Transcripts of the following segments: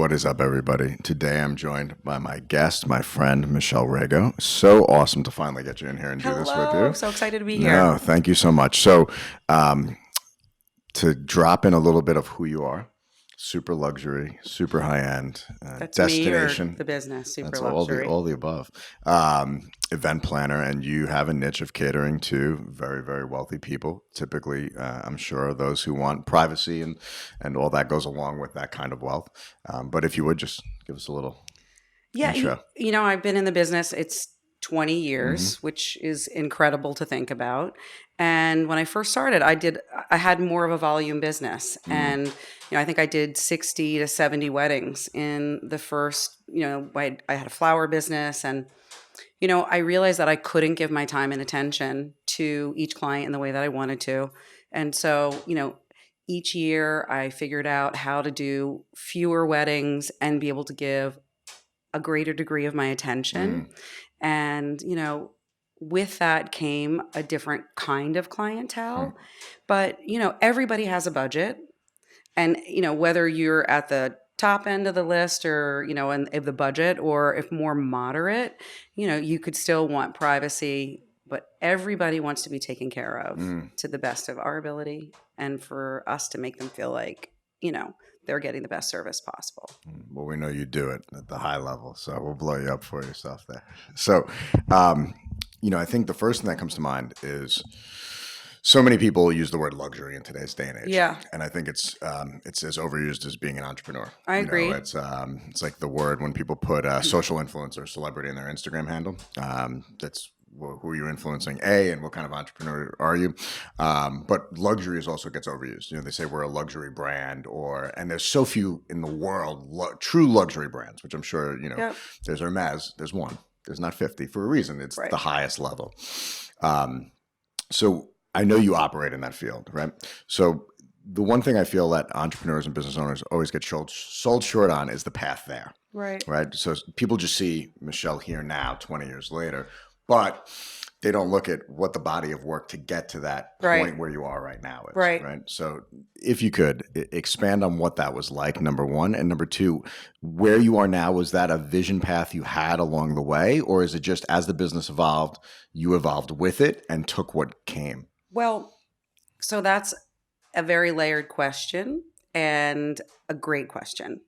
What is up, everybody? Today I'm joined by my guest, my friend, Michelle Rago. So awesome to finally get you in here and do this with you. So excited to be No, here. thank you so much. So, to drop in a little bit of who you are, super luxury, super high end, That's me or destination. the business, super That's luxury. all the above. Event planner, and you have a niche of catering to very, very wealthy people. Typically, I'm sure those who want privacy and all that goes along with that kind of wealth. But if you would just give us a little Yeah, intro. I've been in the business. It's 20 Mm-hmm. years, which is incredible to think about. And when I first started, I had more of a volume business. And, I think I did 60 to 70 weddings in the first, I had a flower business. And, I realized that I couldn't give my time and attention to each client in the way that I wanted to. And so, each year I figured out how to do fewer weddings and be able to give a greater degree of my attention. And, with that came a different kind of clientele. But, everybody has a budget. And, whether you're at the top end of the list or, in the budget, or if more moderate, you could still want privacy, but everybody wants to be taken care of to the best of our ability and for us to make them feel like, they're getting the best service possible. Well, we know you do it at the high level, so we'll blow you up for yourself there. So, I think the first thing that comes to mind is so many people use the word luxury in today's day and age. Yeah. And I think it's as overused as being an entrepreneur. I agree. It's like the word when people put social influencer, celebrity in their Instagram handle. That's who are you influencing, and what kind of entrepreneur are you? But luxury also gets overused. They say we're a luxury brand, and there's so few in the world true luxury brands, which I'm sure Yep. There's Hermes, there's one, there's not 50 for a reason. It's Right. the highest level. So I know you operate in that field, right? So the one thing I feel that entrepreneurs and business owners always get sold short on is the path there. Right. Right. So people just see Michelle here now, 20 years later, but they don't look at what the body of work to get to that point where you are right now is. Right. So if you could expand on what that was like, number one, and number two, where you are now, was that a vision path you had along the way, or is it just as the business evolved, you evolved with it and took what came? Well, so that's a very layered question and a great question.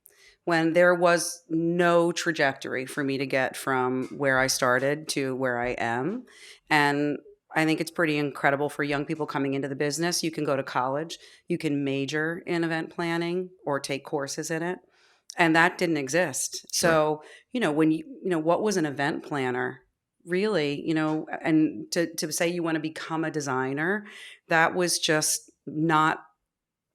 When there was no trajectory for me to get from where I started to where I am. And I think it's pretty incredible for young people coming into the business. You can go to college, you can major in event planning or take courses in it. And that didn't exist. Sure. So, when what was an event planner? Really, and to say you want to become a designer, that was just not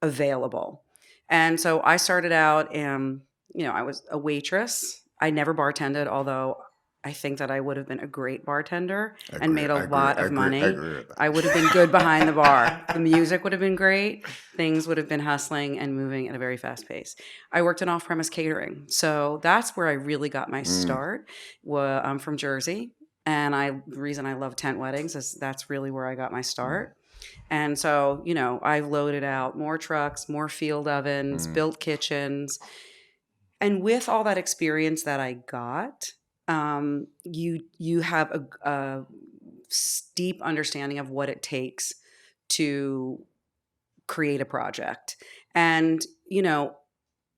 available. And so I started out, I was a waitress. I never bartended, although I think that I would have been a great bartender and made a lot of money. I agree with that. I would have been good behind the bar. The music would have been great. Things would have been hustling and moving at a very fast pace. I worked in off-premise catering. So that's where I really got my start. Well, I'm from Jersey. And the reason I love tent weddings is that's really where I got my start. And so, I loaded out more trucks, more field ovens, built kitchens. And with all that experience that I got, you have a steep understanding of what it takes to create a project. And,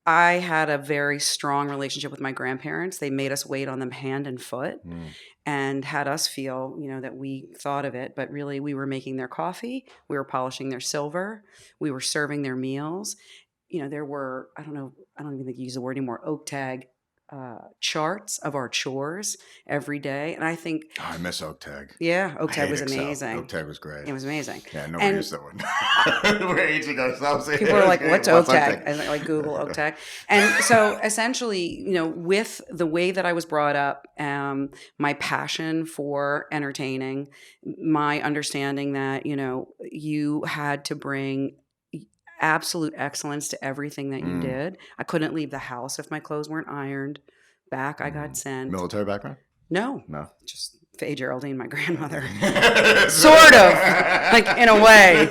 I had a very strong relationship with my grandparents. They made us wait on them hand and foot and had us feel, that we thought of it, but really we were making their coffee, we were polishing their silver, we were serving their meals. There were, I don't even think you use the word anymore, oak tag charts of our chores every day. And I think, I miss Oak Tag. Yeah, Oak Tag was Excel. amazing. Oak Tag was great. It was amazing. Yeah, nobody used that one. We're aging ourselves. People are like, what's Oak Tag? And like Google Oak Tag. And so essentially, with the way that I was brought up, my passion for entertaining, my understanding that, you had to bring absolute excellence to everything that you did. I couldn't leave the house if my clothes weren't ironed. Back I got sent. Military background? No. No. Just Faye Geraldine, my grandmother. Sort of, like in a way,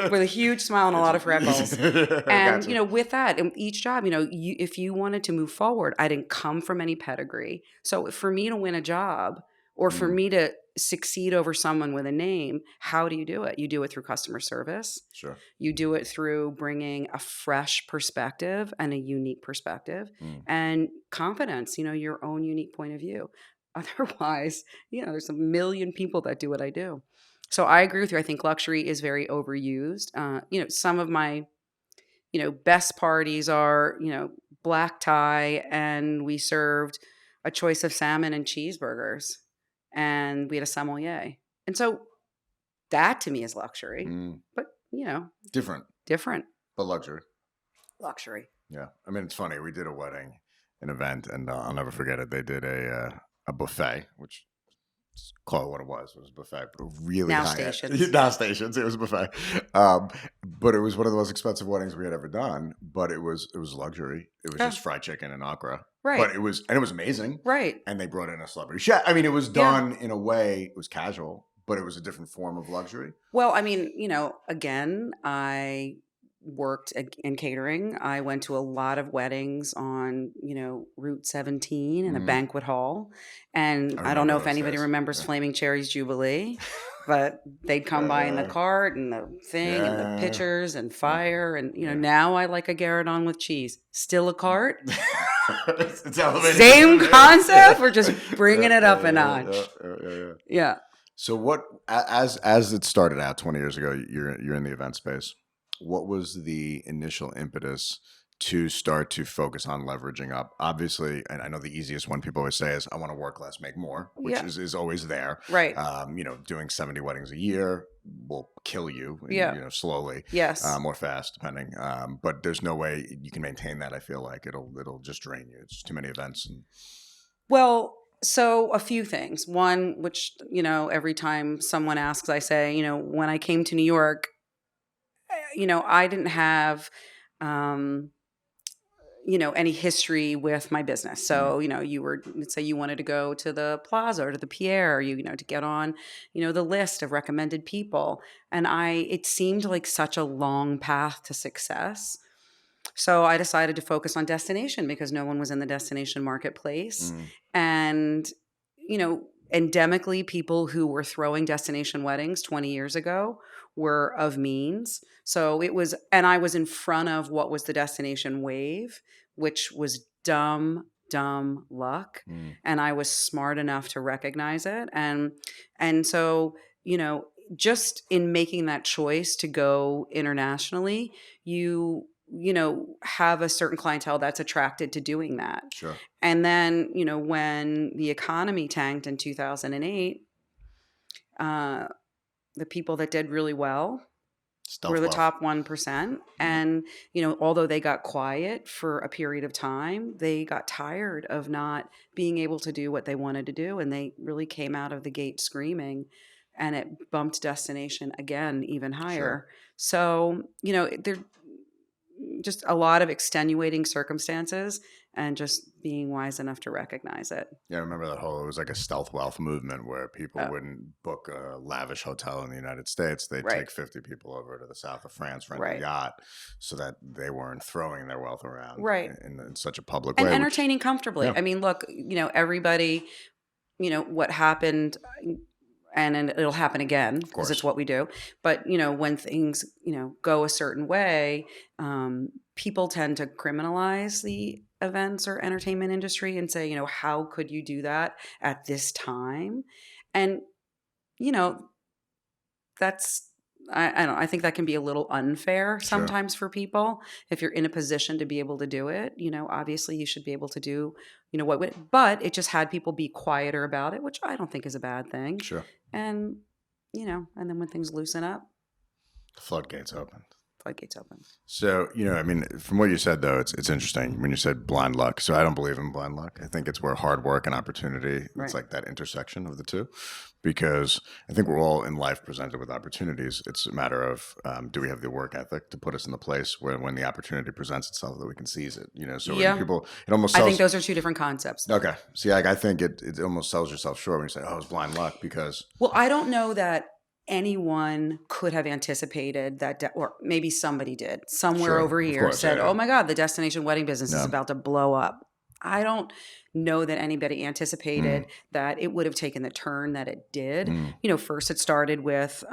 with a huge smile and a lot of freckles. And, Gotcha. with that, and each job, if you wanted to move forward, I didn't come from any pedigree. So for me to win a job or for Mm, me to succeed over someone with a name, how do you do it? You do it through customer service. sure. You do it through bringing a fresh perspective and a unique perspective Mm, and confidence, your own unique point of view. Otherwise, there's a million people that do what I do. So I agree with you. I think luxury is very overused. Some of my, best parties are, black tie, and we served a choice of salmon and cheeseburgers, and we had a sommelier. And so that to me is luxury, mm. but, Different, different but luxury. luxury. Yeah. I mean, it's funny. We did a wedding, an event, and I'll never forget it. They did a buffet, which call it what it was. It was a buffet, but really Now high stations. Now stations. It was a buffet, but it was one of the most expensive weddings we had ever done. But it was luxury. It was Yeah. just fried chicken and okra. Right. But it was amazing. Right. And they brought in a celebrity chef. I mean, it was Yeah. done in a way. It was casual, but it was a different form of luxury. Well, I mean, again, I worked in catering. I went to a lot of weddings on, Route 17 in a Mm. banquet hall. And I I don't know remember if those anybody days. remembers Yeah. Flaming Cherries Jubilee, but they'd come by in the cart and the thing and the Yeah. pitchers and fire. And, now I like a Garrodon with cheese. Still a cart. It's elevated. Same concept. We're just bringing it up a notch. Yeah. Yeah. So what, as it started out 20 years ago, you're in the event space. What was the initial impetus to start to focus on leveraging up? Obviously, and I know the easiest one people always say is, I want to work less, make more, which Yeah. is always there. Right. Doing 70 weddings a year will kill you, Yeah. slowly. Yes. Or fast, depending. But there's no way you can maintain that. I feel like it'll just drain you. It's too many events. Well, so a few things. One, which, every time someone asks, I say, when I came to New York, I didn't have, any history with my business. So, let's say you wanted to go to the Plaza or to the Pierre, to get on, the list of recommended people. And it seemed like such a long path to success. So I decided to focus on destination because no one was in the destination marketplace. And, endemically, people who were throwing destination weddings 20 years ago were of means. So and I was in front of what was the destination wave, which was dumb luck. And I was smart enough to recognize it. And so, just in making that choice to go internationally, you have a certain clientele that's attracted to doing that. Sure. And then, when the economy tanked in 2008, the people that did really well were the top 1%. And, although they got quiet for a period of time, they got tired of not being able to do what they wanted to do. And they really came out of the gate screaming, and it bumped destination again, even higher. Sure. So, there just a lot of extenuating circumstances and just being wise enough to recognize it. Yeah, I remember that it was like a stealth wealth movement where people wouldn't book a lavish hotel in the United States. They'd take 50 people over to the south of France, rent a yacht, so that they weren't throwing their wealth around in such a public way. And entertaining comfortably. Yeah. I mean, look, everybody, what happened, and it'll happen again because it's what we do. But, when things, go a certain way, people tend to criminalize the events or entertainment industry and say, how could you do that at this time? And, that's, I don't know, I think that can be a little unfair sometimes for people. If you're in a position to be able to do it, obviously you should be able to do, but it just had people be quieter about it, which I don't think is a bad thing. Sure. And, and then when things loosen up, The floodgates opened. floodgates open. So, I mean, from what you said though, it's interesting when you said blind luck. So I don't believe in blind luck. I think it's where hard work and opportunity, it's Right. like that intersection of the two, because I think we're all in life presented with opportunities. It's a matter of do we have the work ethic to put us in the place where when the opportunity presents itself that we can seize it. So when Yeah. people, it almost I think sells. those are two different concepts. Okay. See, like I think it almost sells yourself short when you say, "Oh, it's blind luck," because Well, I don't know that anyone could have anticipated that, or maybe somebody did somewhere sure, over of here course, said, yeah, "Oh my God, the destination wedding business is yeah, about to blow up." I don't know that anybody mm, anticipated that it would have taken the turn that it did. mm, First it started with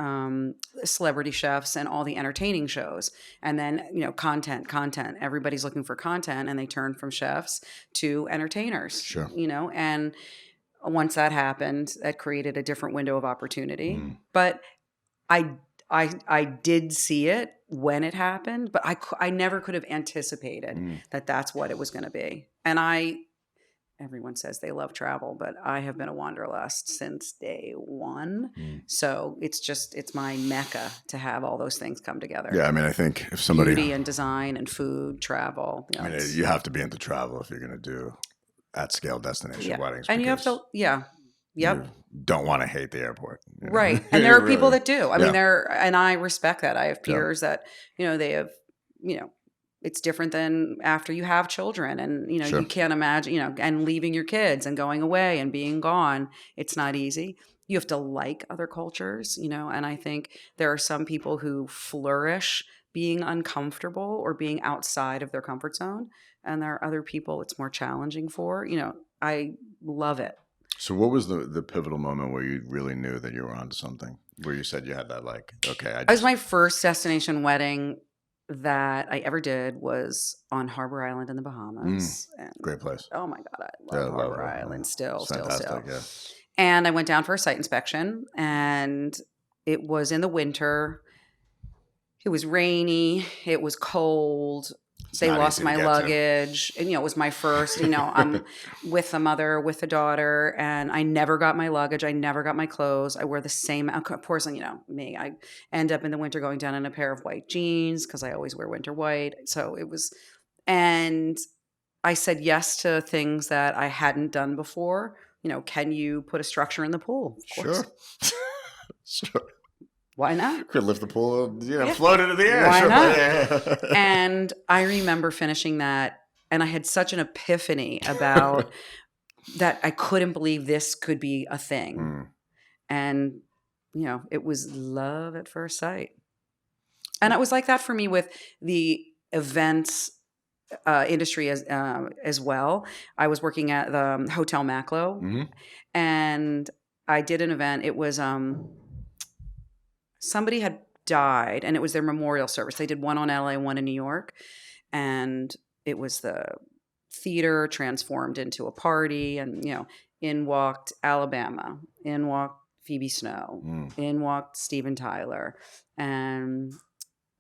celebrity chefs and all the entertaining shows, and then content. Everybody's looking for content, and they turned from chefs to entertainers. sure, And once that happened, that created a different window of opportunity. mm, But I I did see it when it happened, but I never could have anticipated mm, that that's what it was going to be. And everyone says they love travel, but I have been a wanderlust since day one. mm. So it's my mecca to have all those things come together. Yeah. I mean, I think if somebody, Beauty and design and food, travel. I mean, you have to be into travel if you're going to do at scale destination Yeah. weddings And you have to, because yeah. you Yep. don't want to hate the airport. Right. And there You are people really, that do. I mean, yeah, and I respect that. I have yeah, peers that, they have, you know, it's different than after you have children and, you sure, can't imagine, and leaving your kids and going away and being gone. It's not easy. You have to like other cultures, and I think there are some people who flourish being uncomfortable or being outside of their comfort zone. And there are other people it's more challenging for, I love it. So what was the pivotal moment where you really knew that you were onto something? Where you said you had that like, okay, I It was just my first destination wedding that I ever did was on Harper Island in the mm, Bahamas, and great place. oh my god, I Yeah, love I love Harper her. Island It's still. fantastic. Yeah. And I went down for a site inspection, and it was in the winter. It was rainy, it was cold. It's They not lost easy to my get to. luggage, and it was my first, I'm with the mother, with the daughter, and I never got my luggage, I never got my clothes. I wear the same, of course, me, I end up in the winter going down in a pair of white jeans because I always wear winter white. So it was, and I said yes to things that I hadn't done before. Can you put a structure in the pool? Of course. Sure. Sure. Why not? Could lift the pool, Yeah. float it in the air. Why Sure. not? Yeah. And I remember finishing that, and I had such an epiphany about that. I couldn't believe this could be a thing. Mm. And, it was love at first sight. And it was like that for me with the events industry as well. I was working at the Hotel Maclo, Hmm. and I did an event. It was somebody had died, and it was their memorial service. They did one on LA, one in New York, and it was the theater transformed into a party. And in walked Alabama, in walked Phoebe Snow, Mm. in walked Steven Tyler, and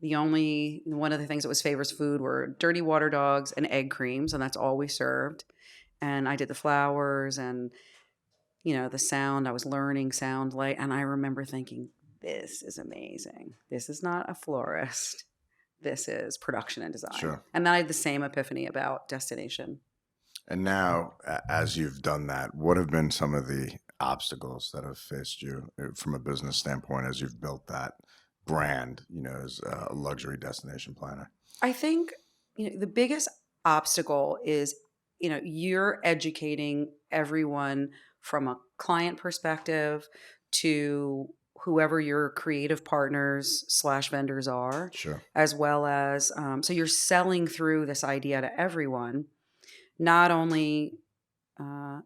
the only one of the things that was favors food were dirty water dogs and egg creams, and that's all we served. And I did the flowers and the sound. I was learning sound light, and I remember thinking, this is amazing. This is not a florist. This is production and design. Sure. And then I had the same epiphany about destination. And now, as you've done that, what have been some of the obstacles that have faced you from a business standpoint as you've built that brand, as a luxury destination planner? I think the biggest obstacle is you're educating everyone from a client perspective to whoever your creative partners / vendors are, Sure. as well as so you're selling through this idea to everyone, not only uh,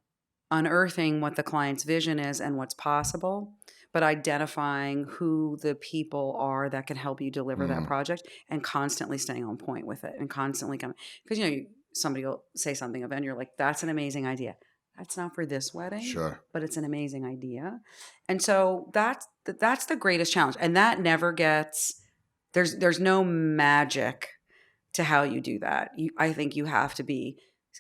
unearthing what the client's vision is and what's possible, but identifying who the people are that can help you deliver that Mm. project and constantly staying on point with it and constantly coming. Because, somebody will say something and you're like, that's an amazing idea. That's not for this wedding, Sure. but it's an amazing idea. And so that's the greatest challenge. And that never gets, there's no magic to how you do that. I think you have to be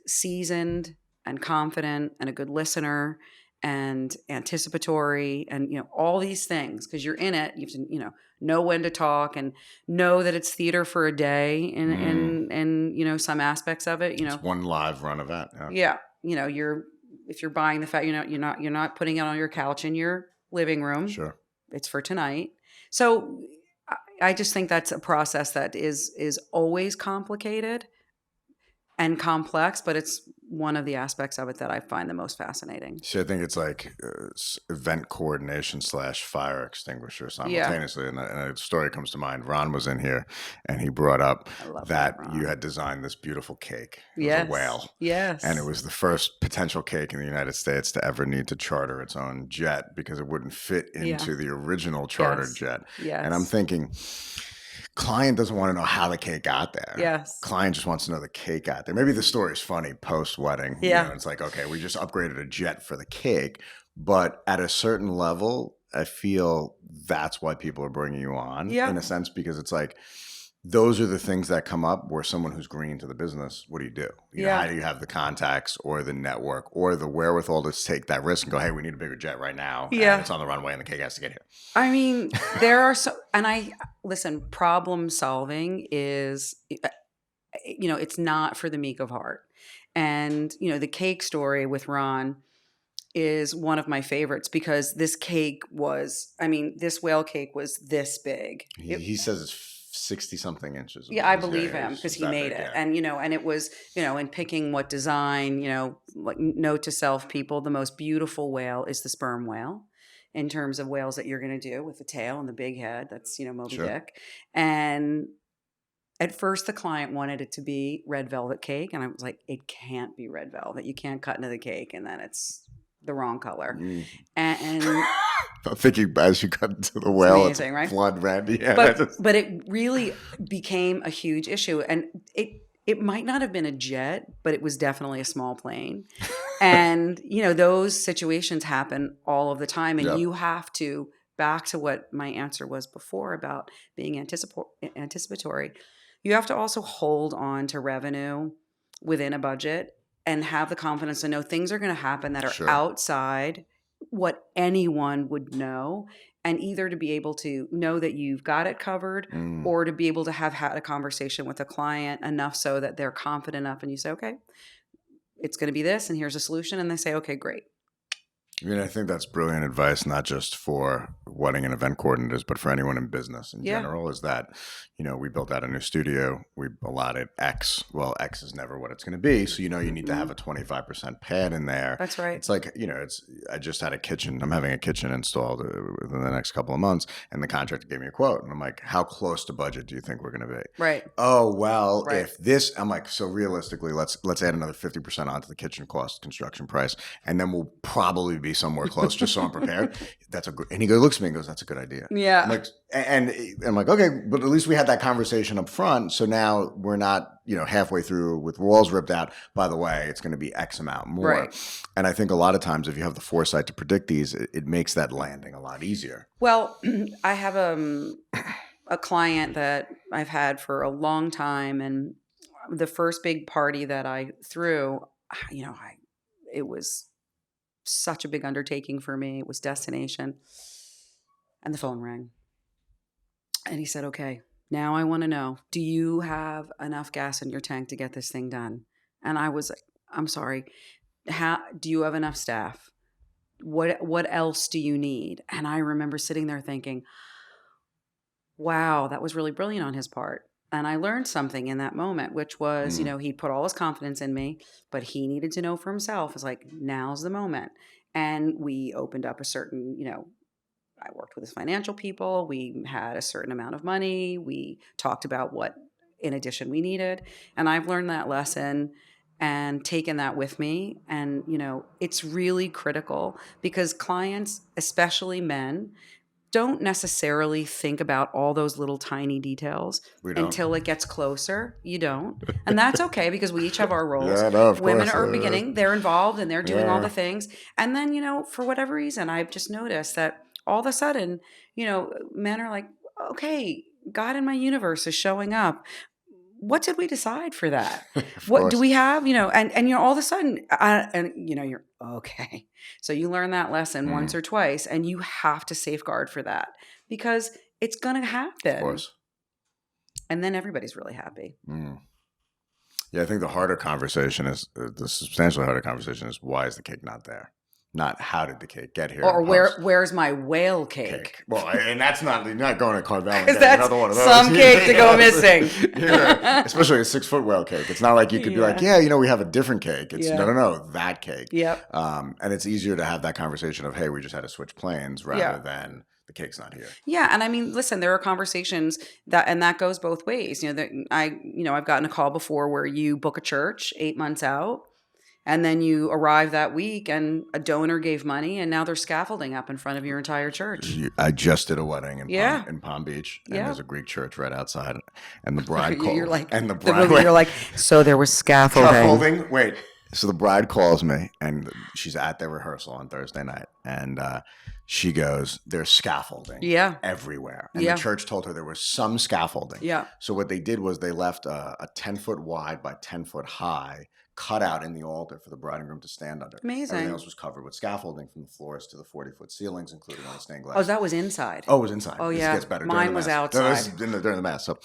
seasoned and confident and a good listener and anticipatory and, all these things, because you're in it. You have to, know when to talk and know that it's theater for a day in some aspects of it, It's one live run event. Yeah. yeah, you're if you're buying the fact, you're not putting it on your couch in your living room. Sure. It's for tonight. So I just think that's a process that is always complicated and complex, but it's one of the aspects of it that I find the most fascinating. See, I think it's like event coordination / fire extinguisher Yeah, simultaneously. And a story comes to mind. Ron was in here and he brought up I love that Ron. you had designed this beautiful cake. It was Yes, a whale. yes, And it was the first potential cake in the United States to ever need to charter its own jet because it wouldn't fit into the original chartered Yes. jet. Yes. And I'm thinking, client doesn't want to know how the cake got there. Yes. Client just wants to know the cake got there. Maybe the story's funny post-wedding. Yeah. It's like, okay, we just upgraded a jet for the cake. But at a certain level, I feel that's why people are bringing you on in a sense, because it's like, those are the things that come up where someone who's green to the business, what do you do? How do you have the contacts or the network or the wherewithal to take that risk and go, hey, we need a bigger jet right now. Yeah. And it's on the runway and the cake has to get here. I mean, there are listen, problem solving is, it's not for the meek of heart. And, the cake story with Ron is one of my favorites because this whale cake was this big. He says it's 60 something inches. Yeah, I believe him because he made it. Yeah. And, and it was, in picking what design, like note to self people, the most beautiful whale is the sperm whale in terms of whales that you're going to do with the tail and the big head. That's, Moby Dick. And at first the client wanted it to be red velvet cake. And I was like, it can't be red velvet. You can't cut into the cake and then it's the wrong color. And I'm thinking as you cut into the whale, it's amazing, right? Blood red. Yeah, but it really became a huge issue. And it might not have been a jet, but it was definitely a small plane. And, those situations happen all of the time. And you have to, back to what my answer was before about being anticipatory, you have to also hold on to revenue within a budget and have the confidence to know things are going to happen that are outside what anyone would know, and either to be able to know that you've got it covered or to be able to have had a conversation with a client enough so that they're confident enough and you say, okay, it's going to be this and here's a solution. And they say, okay, great. I mean, I think that's brilliant advice, not just for wedding and event coordinators, but for anyone in business in general, is that, we built out a new studio. We allotted X. Well, X is never what it's going to be. So, you need to have a 25% pad in there. That's right. It's like, I just had a kitchen. I'm having a kitchen installed within the next couple of months. And the contractor gave me a quote. And I'm like, how close to budget do you think we're going to be? Right. Oh, well, if this, I'm like, so realistically, let's add another 50% onto the kitchen cost, construction price. And then we'll probably be somewhere close, just so I'm prepared. And he looks at me and goes, that's a good idea. Yeah. I'm like, and I'm like, okay, but at least we had that conversation up front. So now we're not, halfway through with walls ripped out. By the way, it's going to be X amount more. Right. And I think a lot of times if you have the foresight to predict these, it makes that landing a lot easier. Well, I have a client that I've had for a long time. And the first big party that I threw, it was such a big undertaking for me. It was destination. And the phone rang. And he said, okay, now I want to know, do you have enough gas in your tank to get this thing done? And I was like, I'm sorry. Do you have enough staff? What else do you need? And I remember sitting there thinking, wow, that was really brilliant on his part. And I learned something in that moment, which was, he put all his confidence in me, but he needed to know for himself. It's like, now's the moment. And we opened up a certain, I worked with his financial people. We had a certain amount of money. We talked about what, in addition, we needed. And I've learned that lesson and taken that with me. And, it's really critical because clients, especially men, don't necessarily think about all those little tiny details until it gets closer. You don't. And that's okay because we each have our roles. Women are beginning, they're involved and they're doing all the things. And then, for whatever reason, I've just noticed that all of a sudden, men are like, okay, God in my universe is showing up. what did we decide for that? Of What do course. we have? And all of a sudden, you're okay. So you learn that lesson once Mm, or twice, and you have to safeguard for that because it's going to of happen. course. And then everybody's really happy. Mm. Yeah, I think the harder conversation is the substantially harder conversation is why is the cake not there? Not how did the cake get here Or in post. where's my whale cake? Cake. Well, and that's not you're not going to Carvel and Because getting that's another one of those. some cake to go missing. Yeah, especially a 6-foot whale cake. It's not like you could be like, Yeah. yeah, we have a different cake. It's Yeah. no, that cake. Yep. And it's easier to have that conversation of, hey, we just had to switch planes rather Yeah. than the cake's not here. Yeah, and I mean, listen, there are conversations that goes both ways. I've gotten a call before where you book a church 8 months out, and then you arrive that week, and a donor gave money, and now there's scaffolding up in front of your entire church. I just did a wedding in Yeah. Palm Beach, and Yeah. there's a Greek church right outside, and the bride calls. You're like, and the the bride, movie. You're like, so there was scaffolding. Wait. So the bride calls me, and she's at their rehearsal on Thursday night, and she goes, "There's scaffolding, Yeah. everywhere." And Yeah. the church told her there was some scaffolding. Yeah. So what they did was they left a 10-foot wide by 10-foot high cutout in the altar for the bride and groom to stand under. Amazing. Everything else was covered with scaffolding from the floors to the 40-foot ceilings, including all the stained glass. Oh, that was inside. Oh, it was inside. Oh, This yeah. gets better. Mine during the was mass. outside. No, this is during the mass. So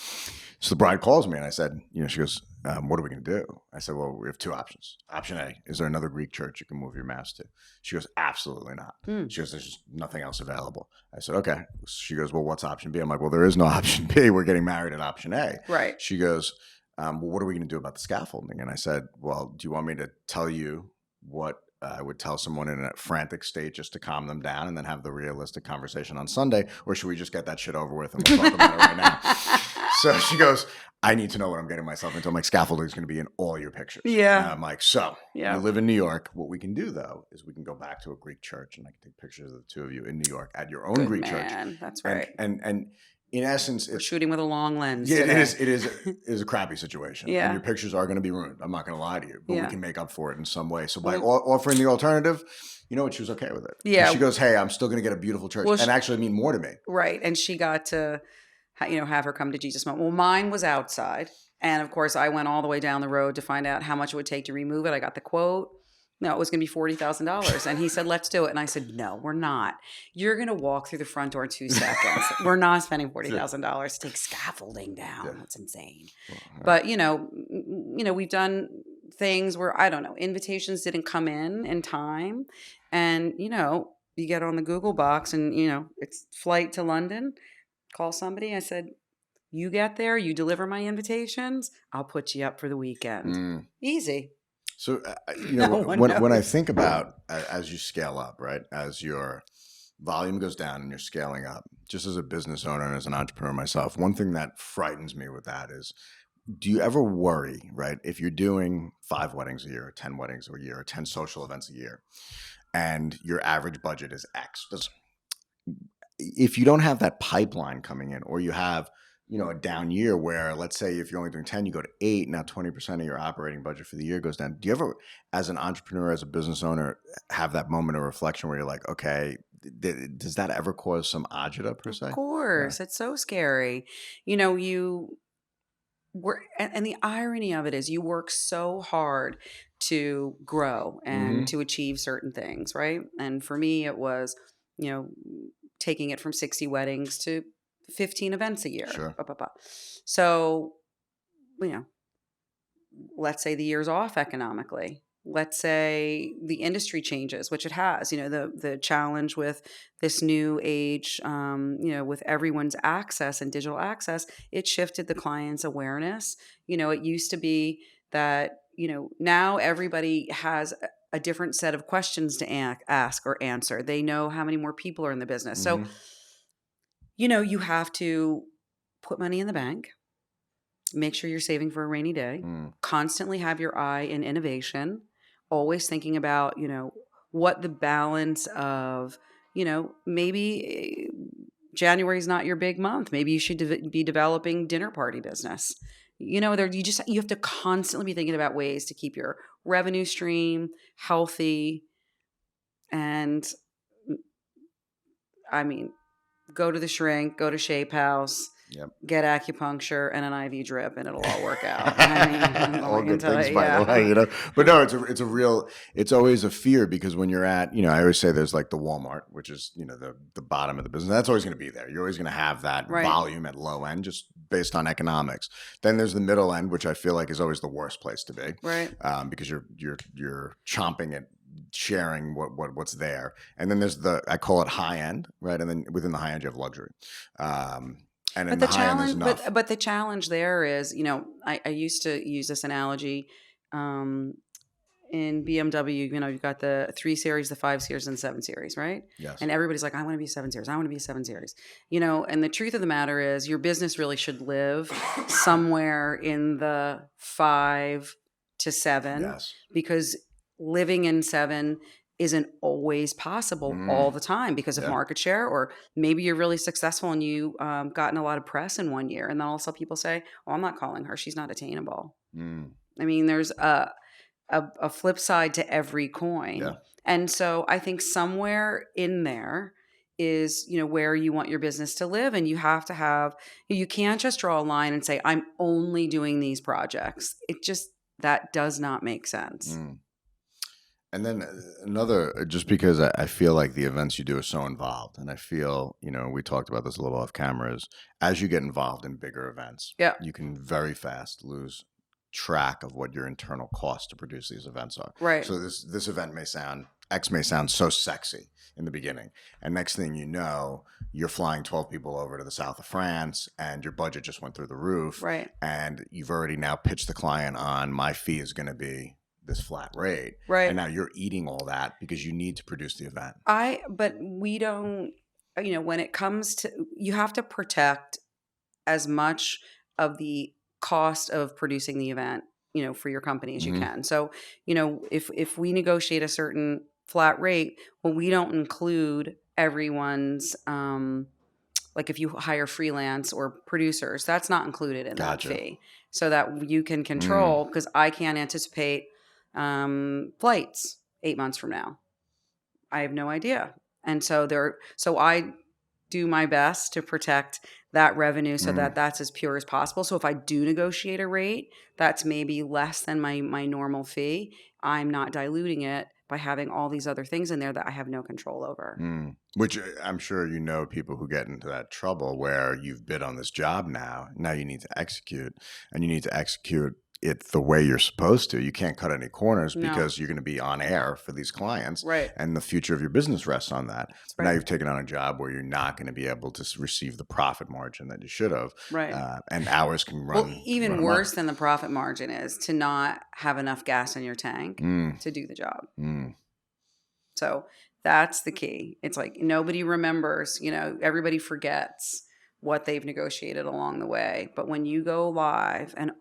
the bride calls me, and I said, she goes, what are we going to do? I said, well, we have two options. Option A, is there another Greek church you can move your mass to? She goes, absolutely not. She goes, there's just nothing else available. I said, okay. She goes, well, what's option B? I'm like, well, there is no option B. We're getting married at option A. Right. She goes, well, what are we going to do about the scaffolding? And I said, well, do you want me to tell you what I would tell someone in a frantic state just to calm them down and then have the realistic conversation on Sunday? Or should we just get that shit over with and we'll talk about it right now? So she goes, I need to know what I'm getting myself into. I'm like, scaffolding is going to be in all your pictures. Yeah. And I'm like, so Yeah. you live in New York. What we can do, though, is we can go back to a Greek church and I can take pictures of the two of you in New York at your own Good Greek church. man. That's right. And in essence, We're it's shooting with a long lens. yeah, today. it is a crappy situation. Yeah. And your pictures are going to be ruined. I'm not going to lie to you, but Yeah. we can make up for it in some way. So by Well- offering the alternative, you know what? She was okay with it. Yeah. And she goes, hey, I'm still going to get a beautiful church Well, and actually mean more to me. Right. And she got to, have her come to Jesus moment. Well, mine was outside. And of course, I went all the way down the road to find out how much it would take to remove it. I got the quote. No, it was going to be $40,000. And he said, let's do it. And I said, no, we're not. You're going to walk through the front door in 2 seconds. We're not spending $40,000 to take scaffolding down. Yeah. That's insane. Well, yeah. But, we've done things where, I don't know, invitations didn't come in time. And, you get on the Google box and, it's flight to London. Call somebody. I said, you get there, you deliver my invitations, I'll put you up for the weekend. Easy. So, No one when I knows. think about as you scale up, right, as your volume goes down and you're scaling up, just as a business owner and as an entrepreneur myself, one thing that frightens me with that is, do you ever worry, right, if you're doing 5 weddings a year or 10 weddings a year or 10 social events a year and your average budget is X, if you don't have that pipeline coming in or you have a down year where, let's say, if you're only doing 10, you go to 8, now 20% of your operating budget for the year goes down. Do you ever, as an entrepreneur, as a business owner, have that moment of reflection where you're like, okay, does that ever cause some agita per se? Of course. It's so scary. You work, and the irony of it is you work so hard to grow and to achieve certain things, right? And for me, it was, taking it from 60 weddings to 15 events a year. Sure. So, let's say the year's off economically. Let's say the industry changes, which it has. The challenge with this new age, with everyone's access and digital access, it shifted the client's awareness. It used to be that, now everybody has a different set of questions to ask or answer. They know how many more people are in the business. So, you have to put money in the bank, make sure you're saving for a rainy day, constantly have your eye in innovation, always thinking about, what the balance of, maybe January is not your big month. Maybe you should be developing dinner party business. You have to constantly be thinking about ways to keep your revenue stream healthy. And I mean, go to the shrink, go to Shape House, Yep. get acupuncture and an IV drip, and it'll all work out. I mean, All I can good tell things, you, by the way, yeah. you know. But no, it's a real. It's always a fear because when you're at, you know, I always say there's like the Walmart, which is, you know, the bottom of the business. That's always going to be there. You're always going to have that Right, volume at low end, just based on economics. Then there's the middle end, which I feel like is always the worst place to be, right. because you're chomping at sharing what's there. And then there's the, I call it high end, right? And then within the high end you have luxury. And in But the the high end there's challenge, enough. but the challenge there is, I used to use this analogy. Um, in BMW, you've got the 3 Series, the 5 Series, and the 7 Series, right? Yes. And everybody's like, I want to be a 7 Series. I want to be a 7 Series. And the truth of the matter is your business really should live somewhere in the 5 to 7, Yes. because living in 7 isn't always possible all the time because of Yeah. market share, or maybe you're really successful and you gotten a lot of press in one year, and then also people say, oh, I'm not calling her, she's not attainable. I mean, there's a flip side to every coin. Yeah. And so I think somewhere in there is, where you want your business to live. And you have to have, you can't just draw a line and say, I'm only doing these projects. That does not make sense. And then another, just because I feel like the events you do are so involved, and I feel, you know, we talked about this a little off cameras, as you get involved in bigger events, Yeah. you can very fast lose track of what your internal costs to produce these events are. Right. So this event may sound so sexy in the beginning, and next thing you know, you're flying 12 people over to the south of France, and your budget just went through the roof, Right. and you've already now pitched the client on, my fee is going to be this flat rate, Right. and now you're eating all that because you need to produce the event. But we don't, when it comes to, you have to protect as much of the cost of producing the event, for your company as you can. So, if we negotiate a certain flat rate, well, we don't include everyone's, like if you hire freelance or producers, that's not included in that Gotcha. fee, so that you can control, because I can't anticipate flights 8 months from now. I have no idea. And so I do my best to protect that revenue so that that's as pure as possible. So if I do negotiate a rate that's maybe less than my normal fee, I'm not diluting it by having all these other things in there that I have no control over. Which I'm sure you know people who get into that trouble where you've bid on this job now you need to execute, and you need to execute it the way you're supposed to. You can't cut any corners No. because you're going to be on air for these clients, Right. and the future of your business rests on that. Right. Now you've taken on a job where you're not going to be able to receive the profit margin that you should have, Right. and hours can run. Well, even worse than the profit margin is to not have enough gas in your tank to do the job. So that's the key. It's like nobody remembers, everybody forgets what they've negotiated along the way. But when you go live and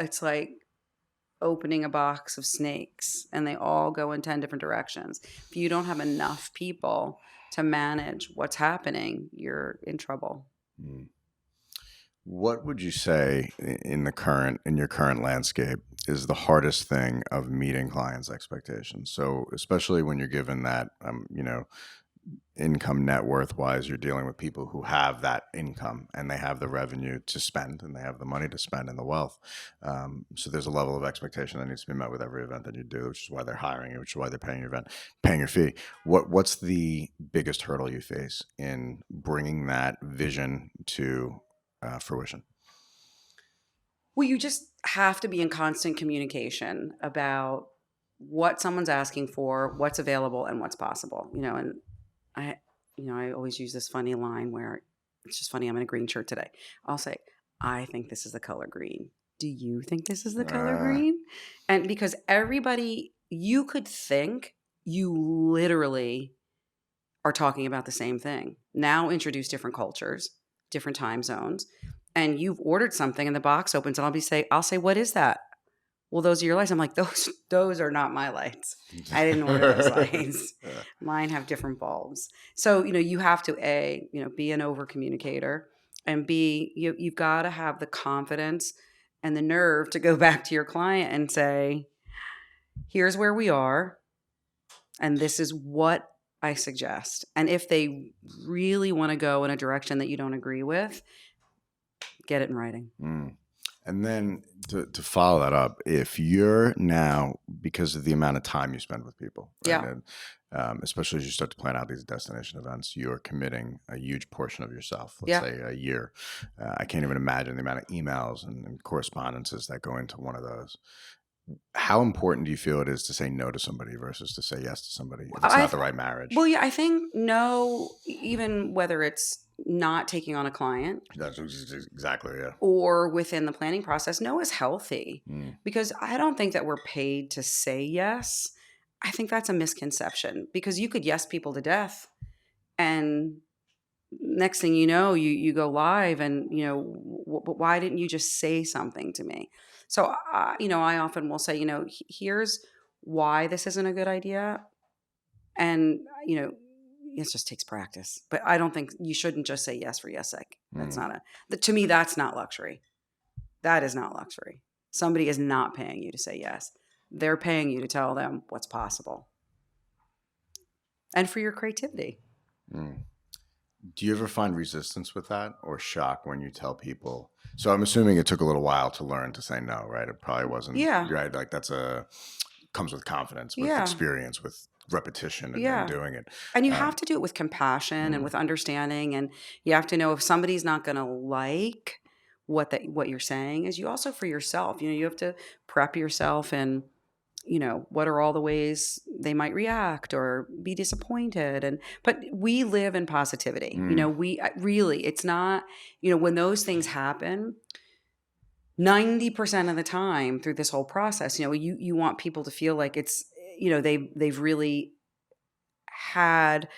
it's like opening a box of snakes and they all go in 10 different directions. If you don't have enough people to manage what's happening, you're in trouble. What would you say in your current landscape is the hardest thing of meeting clients' expectations? So especially when you're given that, income net worth wise, you're dealing with people who have that income and they have the revenue to spend and they have the money to spend and the wealth. So there's a level of expectation that needs to be met with every event that you do, which is why they're hiring you, which is why they're paying your fee. What's the biggest hurdle you face in bringing that vision to fruition? Well, you just have to be in constant communication about what someone's asking for, what's available, and what's possible. And I always use this funny line where it's just funny. I'm in a green shirt today. I'll say, I think this is the color green. Do you think this is the color green? And because you could think you literally are talking about the same thing. Now introduce different cultures, different time zones, and you've ordered something and the box opens and I'll say, what is that? Well, those are your lights. I'm like, those are not my lights. I didn't order those lights. Mine have different bulbs. So, you have to be an over communicator, and B, you've got to have the confidence and the nerve to go back to your client and say, here's where we are, and this is what I suggest. And if they really want to go in a direction that you don't agree with, Get it in writing. Mm. And then to follow that up, if you're now, because of the amount of time you spend with people, right, Yeah. and especially as you start to plan out these destination events, you're committing a huge portion of yourself, let's Yeah. say a year. I can't even imagine the amount of emails and correspondences that go into one of those. How important do you feel it is to say no to somebody versus to say yes to somebody if it's I not the right marriage? Well, yeah, I think no, even whether it's not taking on a client That's exactly, yeah. or within the planning process, no is healthy Mm, because I don't think that we're paid to say yes. I think that's a misconception because you could yes people to death, and next thing you know, you go live, and but why didn't you just say something to me? So I often will say, here's why this isn't a good idea, and it just takes practice. But I don't think you shouldn't just say yes for yes sake. That's mm. not to me, that's not luxury. That is not luxury. Somebody is not paying you to say yes. They're paying you to tell them what's possible and for your creativity. Mm. Do you ever find resistance with that or shock when you tell people? So I'm assuming it took a little while to learn to say no, right? It probably wasn't Yeah. right. Like comes with confidence, with Yeah. experience, with repetition and Yeah. doing it. And you have Um, to do it with compassion and mm, with understanding, and you have to know if somebody's not going to like what you're saying is you also for yourself, you have to prep yourself and what are all the ways they might react or be disappointed, but we live in positivity. mm, We really, it's not, when those things happen 90% of the time through this whole process, you want people to feel like it's, they've really had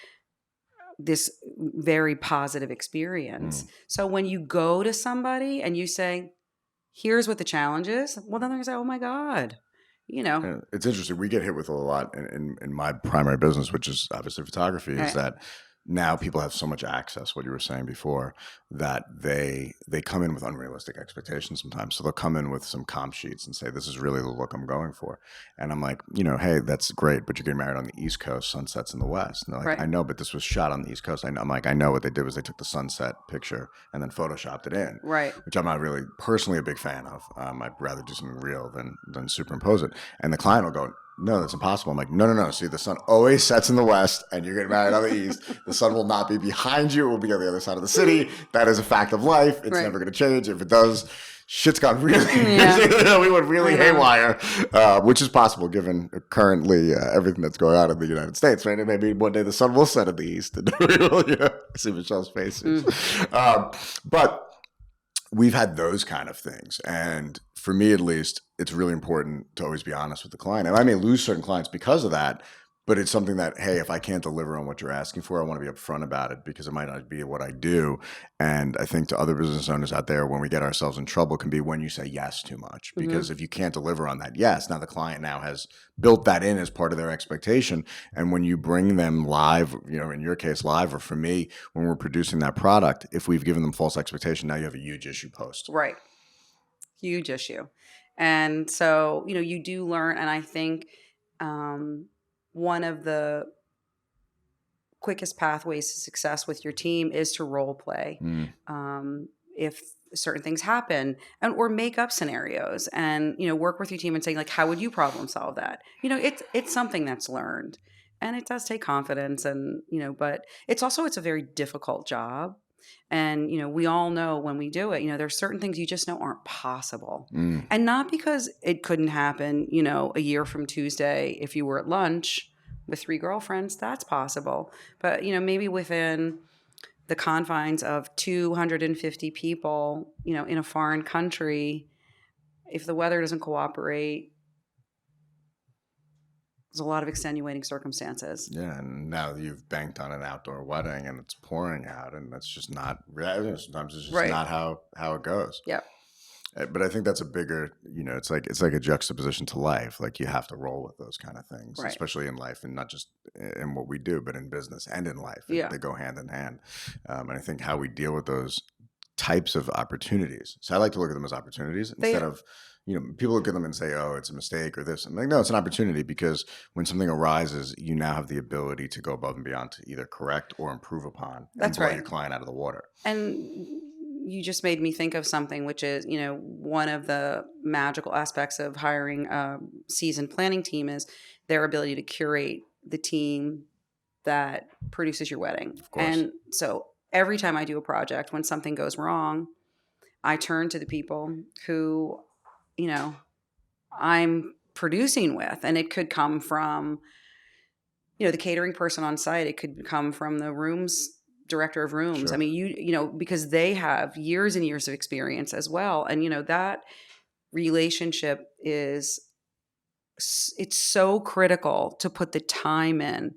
this very positive experience. mm. So when you go to somebody and you say, here's what the challenge is, well, then they're going to say, oh my God, And it's interesting. We get hit with a lot in my primary business, which is obviously photography, is eh, that now people have so much access, what you were saying before, that they come in with unrealistic expectations sometimes. So they'll come in with some comp sheets and say, this is really the look I'm going for. And I'm like, hey, that's great, but you're getting married on the East Coast, sunsets in the West. And they're like, right, I know, but this was shot on the East Coast. I'm like, I know. What they did was they took the sunset picture and then photoshopped it in, right, which I'm not really personally a big fan of. I'd rather do something real than superimpose it. And the client will go, no, that's impossible. I'm like, no. See, the sun always sets in the west and you're getting married on the east. The sun will not be behind you. It will be on the other side of the city. That is a fact of life. It's right. never going to change. If it does, shit's gone really, Yeah. we went really I know. haywire, which is possible given currently everything that's going on in the United States, right? And maybe one day the sun will set in the east and we will, see Michelle's face. But we've had those kind of things. And for me, at least, it's really important to always be honest with the client. And I may lose certain clients because of that, but it's something that, hey, if I can't deliver on what you're asking for, I want to be upfront about it because it might not be what I do. And I think to other business owners out there, when we get ourselves in trouble can be when you say yes too much, because Mm-hmm. if you can't deliver on that yes, now the client now has built that in as part of their expectation. And when you bring them live, in your case, live, or for me, when we're producing that product, if we've given them false expectation, now you have a huge issue post. Right. Huge issue. And so, you do learn. And I think one of the quickest pathways to success with your team is to role play. Mm, If certain things happen, or make up scenarios, and work with your team and say, like, how would you problem solve that? It's something that's learned, and it does take confidence, and but it's a very difficult job. And we all know when we do it, there's certain things you just know aren't possible, mm. and not because it couldn't happen a year from Tuesday if you were at lunch with three girlfriends. That's possible, but maybe within the confines of 250 people, in a foreign country, if the weather doesn't cooperate, there's a lot of extenuating circumstances. Yeah, and now you've banked on an outdoor wedding and it's pouring out, and that's just not. Sometimes it's just Right. not how it goes. Yep. But I think that's a bigger, it's like a juxtaposition to life. Like you have to roll with those kind of things, Right. especially in life, and not just in what we do, but in business and in life. Yeah. They go hand in hand. And I think how we deal with those types of opportunities. So I like to look at them as opportunities instead of, people look at them and say, oh, it's a mistake or this. I'm like, no, it's an opportunity, because when something arises, you now have the ability to go above and beyond to either correct or improve upon and That's blow right. your client out of the water. And you just made me think of something, which is, one of the magical aspects of hiring a seasoned planning team is their ability to curate the team that produces your wedding. Of course. And so every time I do a project, when something goes wrong, I turn to the people who, I'm producing with. And it could come from, the catering person on site. It could come from the director of rooms. Sure. I mean, because they have years and years of experience as well. And, that relationship it's so critical to put the time in,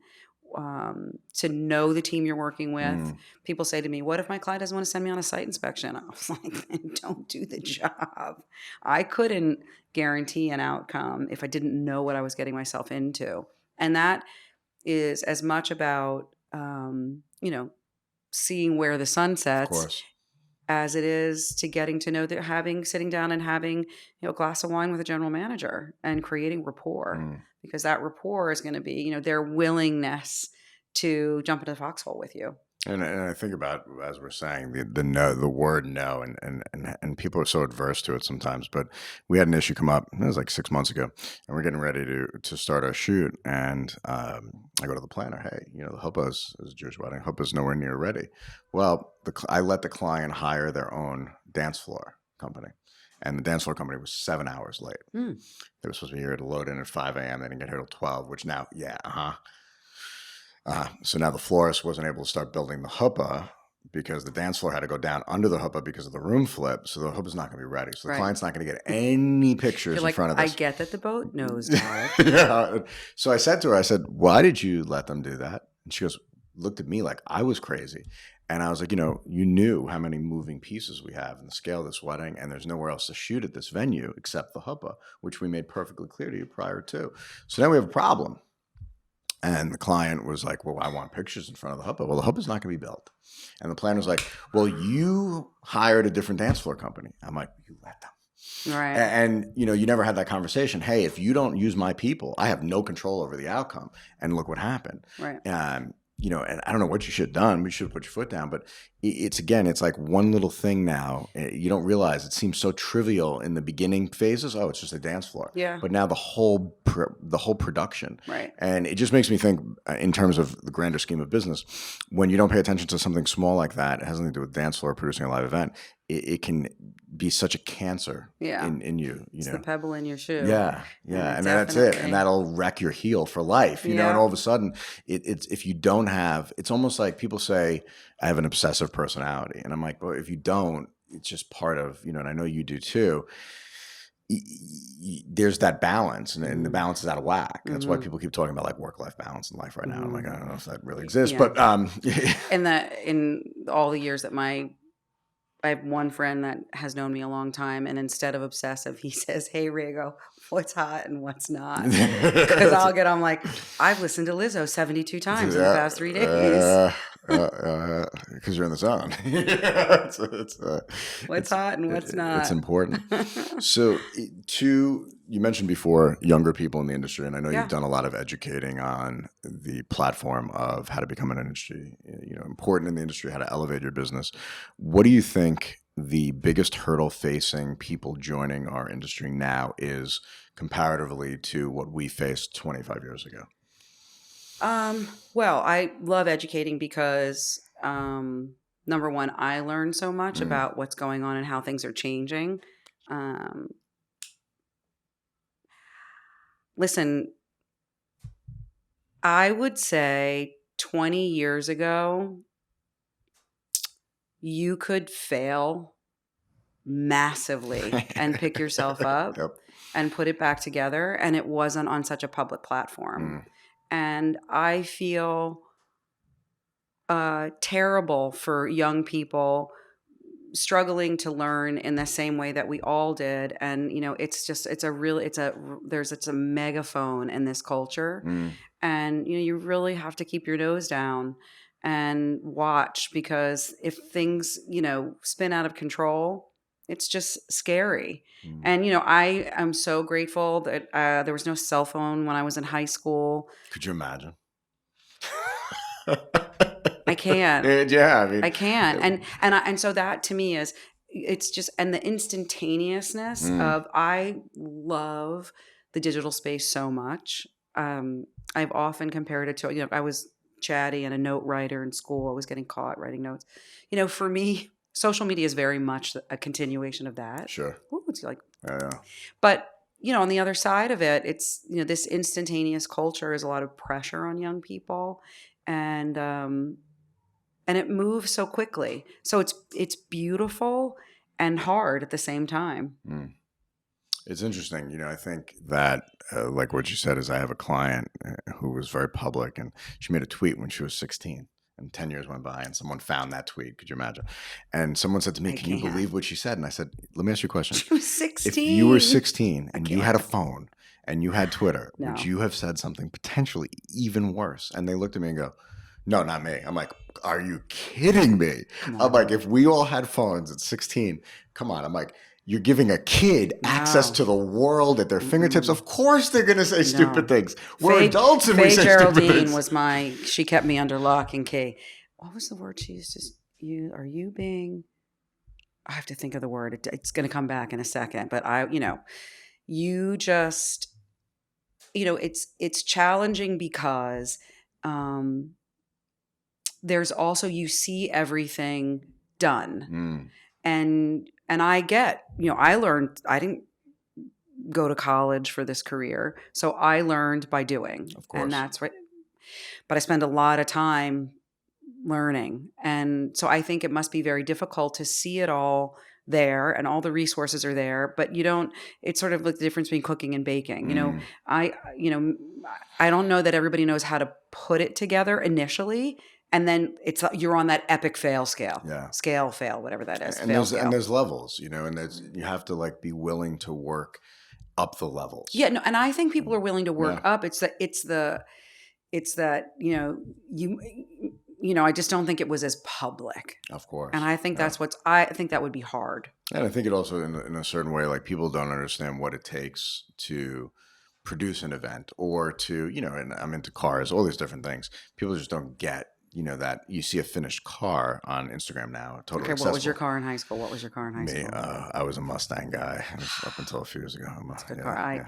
to know the team you're working with. People say to me, what if my client doesn't want to send me on a site inspection? I was like, then don't do the job. I couldn't guarantee an outcome if I didn't know what I was getting myself into. And that is as much about, seeing where the sun Of sets course. as it is to getting to know sitting down and having, a glass of wine with a general manager and creating rapport, because that rapport is going to be, their willingness to jump into the foxhole with you. And I think about, as we're saying, the no, the word no, and people are so adverse to it sometimes. But we had an issue come up. It was like 6 months ago, and we're getting ready to start our shoot. And I go to the planner. Hey, the huppah is a Jewish wedding. Huppah's nowhere near ready. Well, I let the client hire their own dance floor company, and the dance floor company was 7 hours late. They were supposed to be here to load in at 5 a.m. They didn't get here till 12. Which now, so now the florist wasn't able to start building the huppah because the dance floor had to go down under the huppah because of the room flip. So the huppah's not going to be ready. So the client's not going to get any pictures in front of us. I get that the boat knows that. Yeah. So I said to her, why did you let them do that? And she looked at me like I was crazy. And I was like, you knew how many moving pieces we have in the scale of this wedding, and there's nowhere else to shoot at this venue except the huppah, which we made perfectly clear to you prior to. So now we have a problem. And the client was like, well, I want pictures in front of the huppah. Well, the huppah's not going to be built. And the planner was like, well, you hired a different dance floor company. I'm like, you let them. Right. And you never had that conversation. Hey, if you don't use my people, I have no control over the outcome. And look what happened. Right. And I don't know what you should have done. We should have put your foot down. But it's like one little thing now. You don't realize it seems so trivial in the beginning phases. Oh, it's just a dance floor. Yeah. But now the whole production. Right. And it just makes me think in terms of the grander scheme of business, when you don't pay attention to something small like that, it has nothing to do with dance floor producing a live event. It can be such a cancer in you. It's the pebble in your shoe. Yeah. And that's it. And that'll wreck your heel for life. And all of a sudden, it's if you don't have, it's almost like people say, I have an obsessive personality. And I'm like, well, if you don't, it's just part of, and I know you do too. There's that balance, and the balance is out of whack. That's why people keep talking about like work-life balance in life right now. I'm like, I don't know if that really exists, but in all the years that I have one friend that has known me a long time, and instead of obsessive, he says, hey, Rago, what's hot and what's not? Because I'm like, I've listened to Lizzo 72 times in the past 3 days. Because you're in the zone. What's hot and what's not. It's important. So you mentioned before younger people in the industry, and I know you've done a lot of educating on the platform of how to become an industry, important in the industry, how to elevate your business. What do you think the biggest hurdle facing people joining our industry now is comparatively to what we faced 25 years ago? Well, I love educating because, number one, I learn so much about what's going on and how things are changing. Listen, I would say 20 years ago, you could fail massively and pick yourself up and put it back together, and it wasn't on such a public platform. And I feel terrible for young people struggling to learn in the same way that we all did. And, it's a megaphone in this culture. And, you really have to keep your nose down and watch, because if things, spin out of control, it's just scary. And, I am so grateful that there was no cell phone when I was in high school. Could you imagine? I can. Yeah, I mean, I can. And so that to me is, it's just, and the instantaneousness mm, of, I love the digital space so much. I've often compared it to, I was chatty and a note writer in school. I was getting caught writing notes. For me, social media is very much a continuation of that. sure. Ooh, it's like, Yeah. but on the other side of it, it's, this instantaneous culture is a lot of pressure on young people, and it moves so quickly. So it's beautiful and hard at the same time. Mm. It's interesting. I think that, like what you said, is I have a client who was very public, and she made a tweet when she was 16. And 10 years went by, and someone found that tweet. Could you imagine? And someone said to me, I "Can you can't. believe what she said?" And I said, "Let me ask you a question. She was If you were 16. 16 I and you had a can't. phone and you had Twitter, would No. you have said something potentially even worse?" And they looked at me and go, "No, not me." I'm like, "Are you kidding me?" Come I'm like, on. "If we all had phones at 16, come on." I'm like, "You're giving a kid access No. to the world at their fingertips. Mm-mm. Of course they're going to say stupid No. things. We're adults and we Faye say stupid Geraldine things." was she kept me under lock and key. What was the word she used to use? Are you being, I have to think of the word. It's going to come back in a second, but you just, it's challenging because, um, there's also, you see everything done, Mm, and I get, I didn't go to college for this career, so I learned by doing, of and course. that's right. But I spend a lot of time learning, and so I think it must be very difficult to see it all there, and all the resources are there, but you don't. It's sort of like the difference between cooking and baking. Mm, I you know I don't know that everybody knows how to put it together initially, and then you're on that epic fail yeah. fail, whatever that is, And fail there's scale. levels, and there's you have to like be willing to work up the levels. Yeah, no, and I think people are And willing to work yeah, up. It's that, I just don't think it was as public. of And course. I think Yeah. I think that would be hard. And I think it also, in a certain way, like people don't understand what it takes to produce an event or to, and I'm into cars, all these different things. People just don't get, that you see a finished car on Instagram now, totally Okay, what was your accessible. car in high school? What was your car in high Me, school? I was a Mustang guy up until a few years ago. It's a good car. Yeah, I,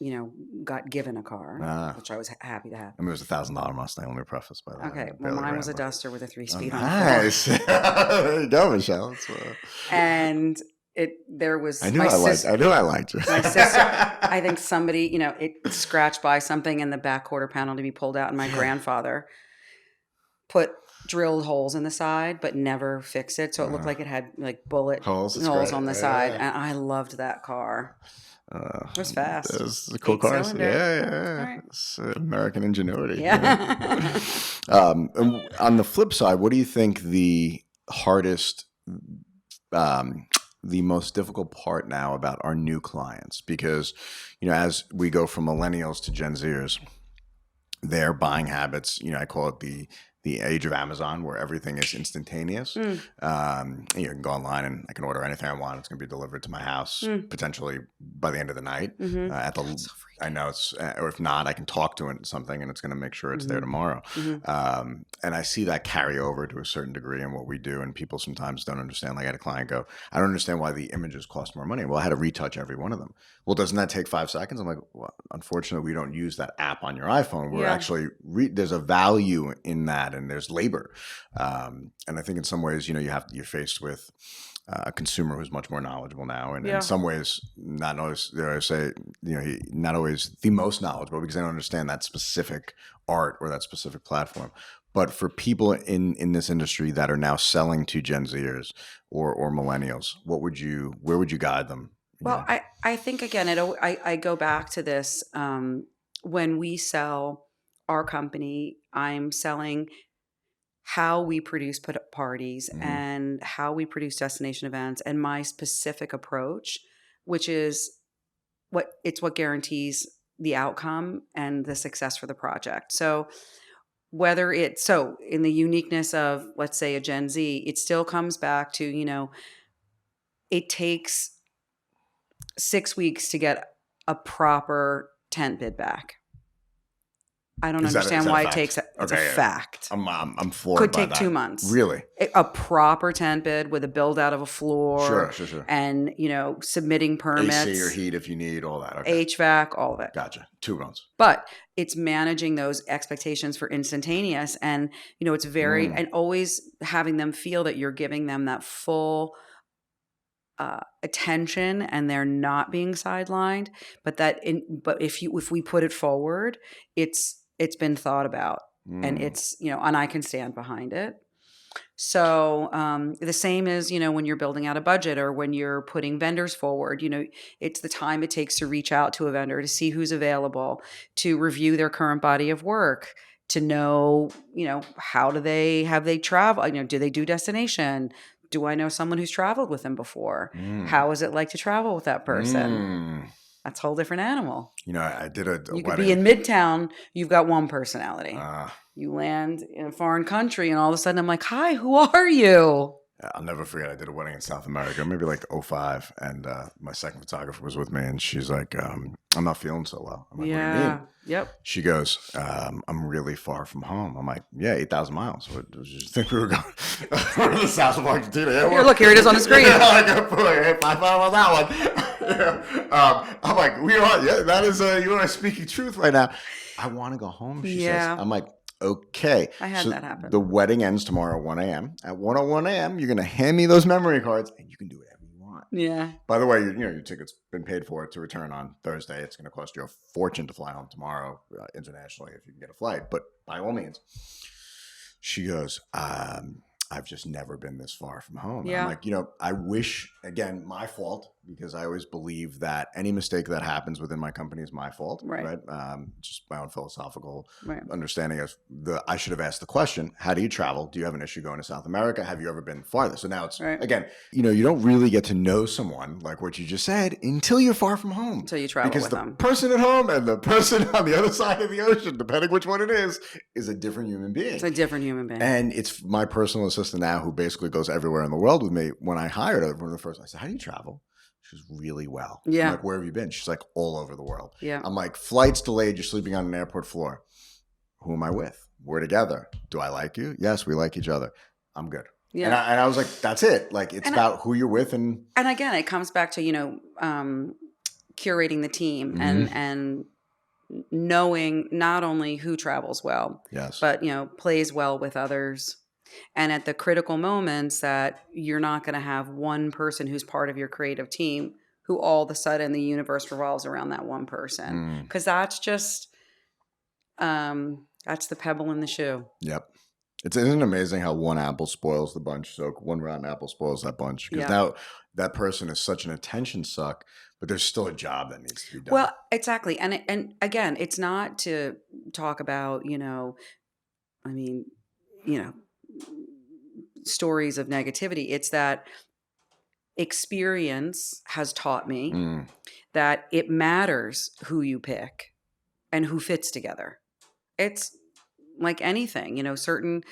yeah. got given a car, Ah, which I was happy to have. I mean, it was $1,000 Mustang. Let me preface by that. I Okay, well, barely mine ran, was a but Duster with a oh, three-speed on the floor. nice. There you go, Michelle. And there was I knew I liked you. my sister, I think somebody, it scratched by something and the back quarter panel to be pulled out, and my grandfather put drilled holes in the side but never fixed it, so it looked like it had like bullet Holes. It's holes great. on the side, Yeah. and I loved that car. It was fast. Those are cool Eight cars. cylinder. Yeah, All yeah. right. It's American ingenuity. Yeah. And on the flip side, what do you think the hardest, um, the most difficult part now about our new clients? Because, as we go from millennials to Gen Zers, their buying habits, I call it the age of Amazon, where everything is instantaneous. Mm, You can go online and I can order anything I want. It's going to be delivered to my house mm, potentially by the end of the night. mm-hmm. At the So I know it's, or if not, I can talk to it something and it's going to make sure it's there mm-hmm. tomorrow. Mm-hmm. And I see that carry over to a certain degree in what we do, and people sometimes don't understand. Like I had a client go, "I don't understand why the images cost more money." Well, I had to retouch every one of them. Well, doesn't that take 5 seconds? I'm like, well, unfortunately, we don't use that app on your iPhone. We're Yeah. actually there's a value in that, and there's labor. And I think in some ways, you're faced with a consumer who's much more knowledgeable now, and Yeah. in some ways, not always. I say, not always the most knowledgeable because they don't understand that specific art or that specific platform. But for people in this industry that are now selling to Gen Zers or millennials, where would you guide them? Well, I think again, I go back to this. When we sell our company, I'm selling how we produce parties Mhm. and how we produce destination events, and my specific approach, which is what guarantees the outcome and the success for the project. So whether it's so in the uniqueness of, let's say, a Gen Z, it still comes back to, it takes 6 weeks to get a proper tent bid back. I don't Is understand that a why it fact? takes. It's a Okay, yeah. fact. I'm floored Could by take 2 that. months. Really? A proper tent bid with a build out of a floor, Sure. and submitting AC or permits, heat if you need all that. Okay, HVAC, all of it. gotcha. 2 months. But it's managing those expectations for instantaneous, and it's very, and always having them feel that you're giving them that full attention, and they're not being sidelined. But if we put it forward, it's been thought about, and it's and I can stand behind it. So the same as when you're building out a budget, or when you're putting vendors forward, it's the time it takes to reach out to a vendor, to see who's available, to review their current body of work, to know how do they have they travel, do they do destination, do I know someone who's traveled with them before, how is it like to travel with that person. That's a whole different animal. I did a You wedding. could be in Midtown, you've got one personality. You land in a foreign country, and all of a sudden I'm like, hi, who are you? I'll never forget. I did a wedding in South America, maybe like '05, and my second photographer was with me, and she's like, "I'm not feeling so well." I'm like, "What do you mean?" Yep. She goes, "I'm really far from home." I'm like, "Yeah, 8,000 miles. What did you think we were going? We're in the south of Argentina." Yeah, here, look, here it is on the screen. I 5 miles on that one. I'm like, "We are. Yeah, that is. You are speaking truth right now." I want to go home. She says. I'm like, okay. I had that happen. The wedding ends tomorrow at 1 a.m. At 1:01 a.m., you're going to hand me those memory cards, and you can do whatever you want. Yeah. By the way, your ticket's been paid for to return on Thursday. It's going to cost you a fortune to fly home tomorrow internationally if you can get a flight. But by all means, she goes, I've just never been this far from home. Yeah. I'm like, I wish, again, my fault, because I always believe that any mistake that happens within my company is my fault. Right. Just my own philosophical understanding of I should have asked the question, how do you travel? Do you have an issue going to South America? Have you ever been farther? So now it's, again, you don't really get to know someone like what you just said until you're far from home. Until you travel with them. Because the person at home and the person on the other side of the ocean, depending which one it is a different human being. It's a different human being. And it's my personal assistant now who basically goes everywhere in the world with me. When I hired her, one of the first, I said, how do you travel? She's really well. Yeah. I'm like, where have you been? She's like, all over the world. Yeah. I'm like, flights delayed. You're sleeping on an airport floor. Who am I with? We're together. Do I like you? Yes, we like each other. I'm good. Yeah. And I was like, that's it. Like, it's about who you're with. And again, it comes back to, curating the team and knowing not only who travels well, but, plays well with others. And at the critical moments that you're not going to have one person who's part of your creative team who all of a sudden the universe revolves around that one person. Because that's just, that's the pebble in the shoe. Yep. Isn't it amazing how one apple spoils the bunch? So one rotten apple spoils that bunch. Because now that person is such an attention suck, but there's still a job that needs to be done. Well, exactly. And again, it's not to talk about, stories of negativity. It's that experience has taught me that it matters who you pick and who fits together. It's like anything, certain,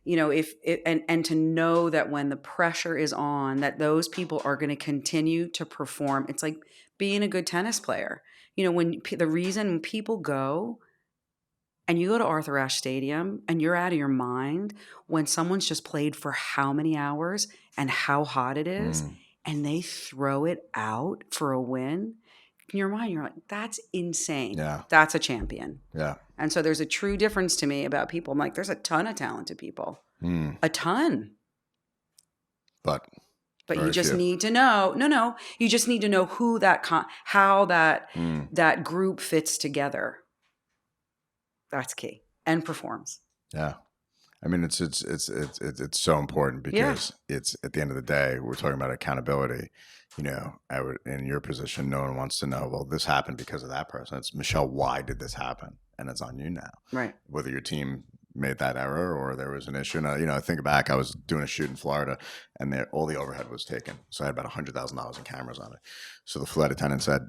if it, and to know that when the pressure is on, that those people are going to continue to perform. It's like being a good tennis player. When the reason people go, and you go to Arthur Ashe Stadium and you're out of your mind when someone's just played for how many hours and how hot it is, and they throw it out for a win. In your mind, you're like, that's insane. Yeah. That's a champion. Yeah. And so there's a true difference to me about people. I'm like, there's a ton of talented people. A ton. But you just need to know. No. You just need to know who how that group fits together. That's key, and performs. Yeah, I mean it's so important because it's at the end of the day we're talking about accountability. In your position, no one wants to know. Well, this happened because of that person. It's Michelle. Why did this happen? And it's on you now. Right. Whether your team made that error or there was an issue. And, think back, I was doing a shoot in Florida and all the overhead was taken. So I had about $100,000 in cameras on it. So the flight attendant said,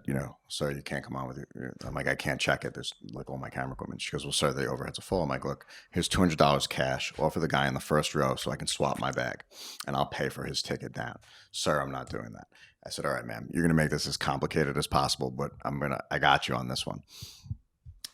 sir, you can't come on with you. I'm like, I can't check it. There's like all my camera equipment. She goes, well, sir, the overheads are full. I'm like, look, here's $200 cash. Offer the guy in the first row so I can swap my bag and I'll pay for his ticket down. Sir, I'm not doing that. I said, all right, ma'am, you're going to make this as complicated as possible, but I got you on this one.